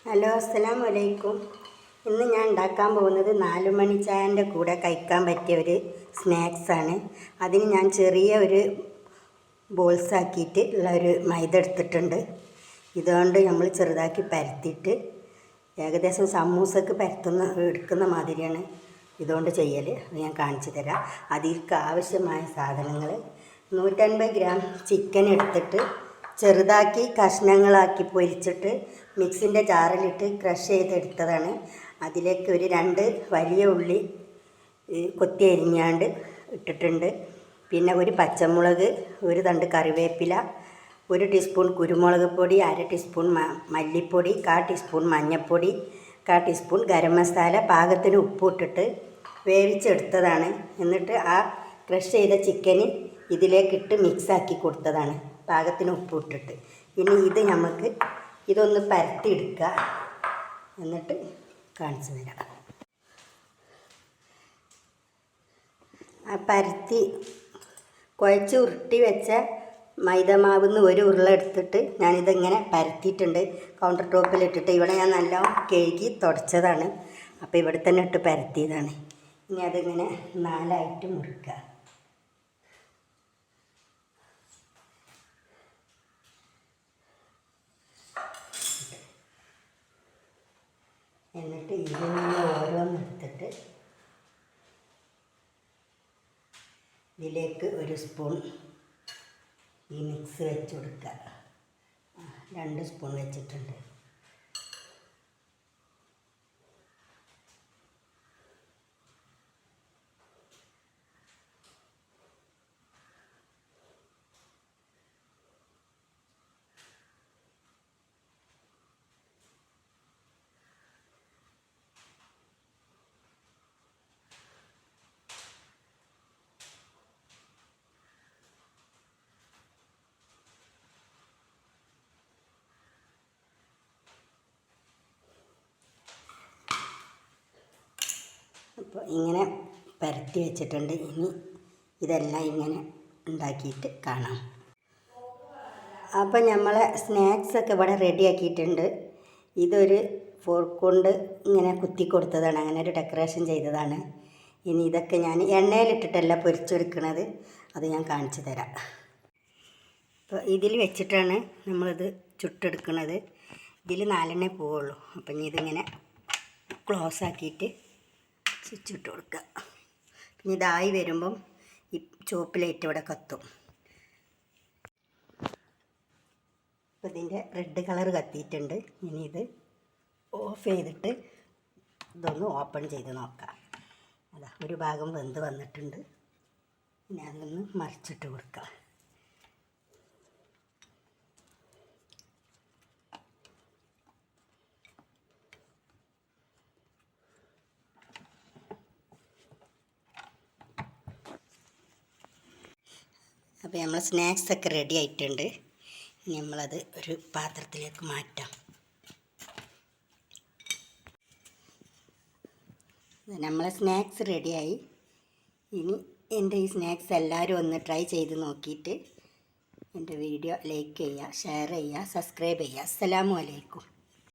Hello, അസ്സലാമു അലൈക്കും. ഇന്ന് ഞാൻ ഉണ്ടാക്കാൻ പോകുന്നത് 4 മണി ചായൻ്റെ കൂടെ കഴിക്കാൻ പറ്റിയ ഒരു സ്നാക്സാണ്. അതിന് ഞാൻ ചെറിയ ഒരു ബോൾസാക്കിയിട്ട് ഉള്ള ഒരു മൈദ എടുത്തിട്ടുണ്ട്. ഇതുകൊണ്ട് നമ്മൾ ചെറുതാക്കി പരത്തിയിട്ട് ഏകദേശം സമൂസക്ക് എടുക്കുന്ന മാതിരിയാണ് ഇതുകൊണ്ട് ചെയ്യൽ. അത് ഞാൻ കാണിച്ചു തരാം. അതിലേക്ക് ആവശ്യമായ സാധനങ്ങൾ: 150 ഗ്രാം ചിക്കൻ എടുത്തിട്ട് ചെറുതാക്കി കഷ്ണങ്ങളാക്കി പൊരിച്ചിട്ട് മിക്സിൻ്റെ ജാറിലിട്ട് ക്രഷ് ചെയ്തെടുത്തതാണ്. അതിലേക്ക് ഒരു 2 വലിയ ഉള്ളി കൊത്തി അരിഞ്ഞാണ്ട് ഇട്ടിട്ടുണ്ട്. പിന്നെ ഒരു പച്ചമുളക്, ഒരു തണ്ട് കറിവേപ്പില, 1 ടീസ്പൂൺ കുരുമുളക് പൊടി, 1/2 ടീസ്പൂൺ മല്ലിപ്പൊടി, 1/4 ടീസ്പൂൺ മഞ്ഞൾപ്പൊടി, 1/4 ടീസ്പൂൺ ഗരം മസാല, പാകത്തിന് ഉപ്പ് ഇട്ടിട്ട് വേവിച്ചെടുത്തതാണ്. എന്നിട്ട് ആ ക്രഷ് ചെയ്ത ചിക്കന് ഇതിലേക്കിട്ട് മിക്സാക്കി കൊടുത്തതാണ്, പാകത്തിന് ഉപ്പ് ഇട്ടിട്ട്. ഇനി ഇത് നമുക്ക് ഇതൊന്ന് പരത്തിയെടുക്കുക, എന്നിട്ട് കാണിച്ചു തരാം. ആ പരത്തി കുഴച്ച് ഉരുട്ടി വെച്ച മൈദമാവിന്ന് ഒരു ഉരുള എടുത്തിട്ട് ഞാനിതിങ്ങനെ പരത്തിയിട്ടുണ്ട്. കൗണ്ടർ ടോപ്പിലിട്ടിട്ട് ഇവിടെ ഞാൻ നല്ല കഴുകി തുടച്ചതാണ്. അപ്പോൾ ഇവിടെ തന്നെ ഇട്ട് പരത്തിയതാണ്. ഇനി അതിങ്ങനെ 4ആയിട്ട് മുറിക്കുക. എന്നിട്ട് ഇതിൽ നിന്ന് ഓരോന്നെടുത്തിട്ട് ഇതിലേക്ക് 1 സ്പൂൺ ഈ മിക്സ് വെച്ച് കൊടുക്കുക. 2 സ്പൂൺ വെച്ചിട്ടുണ്ട്. അപ്പോൾ ഇങ്ങനെ പരത്തി വെച്ചിട്ടുണ്ട്. ഇനി ഇതെല്ലാം ഇങ്ങനെ ഉണ്ടാക്കിയിട്ട് കാണാം. അപ്പോൾ നമ്മളെ സ്നാക്സൊക്കെ ഇവിടെ റെഡിയാക്കിയിട്ടുണ്ട്. ഇതൊരു ഫോർക്ക് കൊണ്ട് ഇങ്ങനെ കുത്തി കൊടുത്തതാണ്, അങ്ങനെ ഒരു ഡെക്കറേഷൻ ചെയ്തതാണ്. ഇനി ഇതൊക്കെ ഞാൻ എണ്ണയിലിട്ടിട്ടല്ല പൊരിച്ചെടുക്കുന്നത്, അത് ഞാൻ കാണിച്ചു തരാം. അപ്പോൾ ഇതിൽ വെച്ചിട്ടാണ് നമ്മളിത് ചുട്ടെടുക്കുന്നത്. ഇതിൽ 4 പോവുള്ളൂ. അപ്പം ഇനി ഇതിങ്ങനെ ക്ലോസ് ആക്കിയിട്ട് സ്വിച്ചിട്ട് കൊടുക്കുക. പിന്നെ ഇതായി വരുമ്പം ഈ ചുവപ്പ് ലൈറ്റ് ഇവിടെ കത്തും. അപ്പോൾ ഇതിൻ്റെ റെഡ് കളർ കത്തിയിട്ടുണ്ട്. ഇനി ഇത് ഓഫ് ചെയ്തിട്ട് ഇതൊന്ന് ഓപ്പൺ ചെയ്ത് നോക്കാം. അതാ ഒരു ഭാഗം വെന്ത് വന്നിട്ടുണ്ട്. ഇനി അതൊന്ന് മറിച്ചിട്ട് കൊടുക്കാം. അപ്പോൾ നമ്മൾ സ്നാക്സൊക്കെ റെഡി ആയിട്ടുണ്ട്. ഇനി നമ്മളത് ഒരു പാത്രത്തിലേക്ക് മാറ്റാം. നമ്മളെ സ്നാക്സ് റെഡിയായി. ഇനി എൻ്റെ ഈ സ്നാക്സ് എല്ലാവരും ഒന്ന് ട്രൈ ചെയ്ത് നോക്കിയിട്ട് എൻ്റെ വീഡിയോ ലൈക്ക് ചെയ്യുക, ഷെയർ ചെയ്യുക, സബ്സ്ക്രൈബ് ചെയ്യുക. അസ്സലാമു അലൈക്കും.